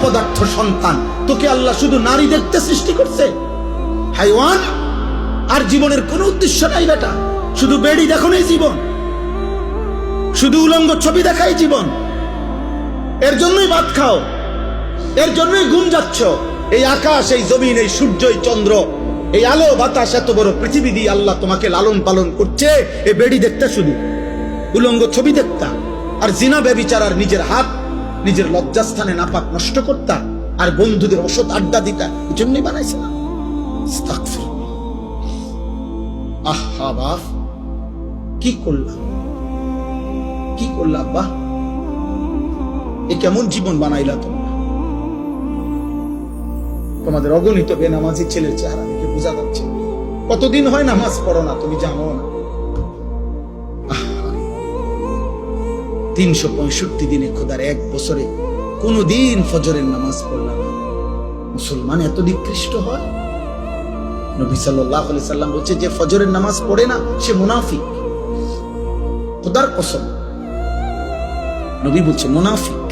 অপদার্থ সন্তান। তোকে আল্লাহ শুধু নারী দেখতে সৃষ্টি করছে, হাইওয়ান। আর জীবনের কোনো উদ্দেশ্য নাই বেটা, শুধু বেড়ি দেখো নাই জীবন, শুধু উলঙ্গ ছবি দেখাই জীবন। এর জন্যই ভাত খাও, এর জন্যই ঘুম যাচ্ছ। এই আকাশ, এই জমিন, এই সূর্য, এই চন্দ্র, এই আলো বাতাস, এত বড় পৃথিবী দিয়ে আল্লাহ তোমাকে লালন পালন করছে এই বেড়ি দেখতে, শুধু উলঙ্গ ছবি দেখতা, আর জিনা ব্যভিচার, আর নিজের হাত নিজের লজ্জাস্থানে নাপাক নষ্ট করতা, আর বন্ধুদের অসৎ আড্ডা দিতা। এই জন্যই বানাইছে না। আহা বাপ, কি করলাম, কি করলা আব্বা? এ কেমন জীবন বানাইলা তোমরা? তোমাদের অগণিত বেনামাজি ছেলের চেহারা দেখে বোঝা যাচ্ছে কতদিন হয় নামাজ পড়ো না, তুমি জানো না। 365 দিনে, খোদার এক বছরে কোনদিন ফজরের নামাজ পড়লাম না। মুসলমান এত নিকৃষ্ট হয়? নবী সাল্লাল্লাহু আলাইহি সাল্লাম বলছে, যে ফজরের নামাজ পড়ে না সে মুনাফিক। খোদার কসম, নবী বলছে মুনাফিক।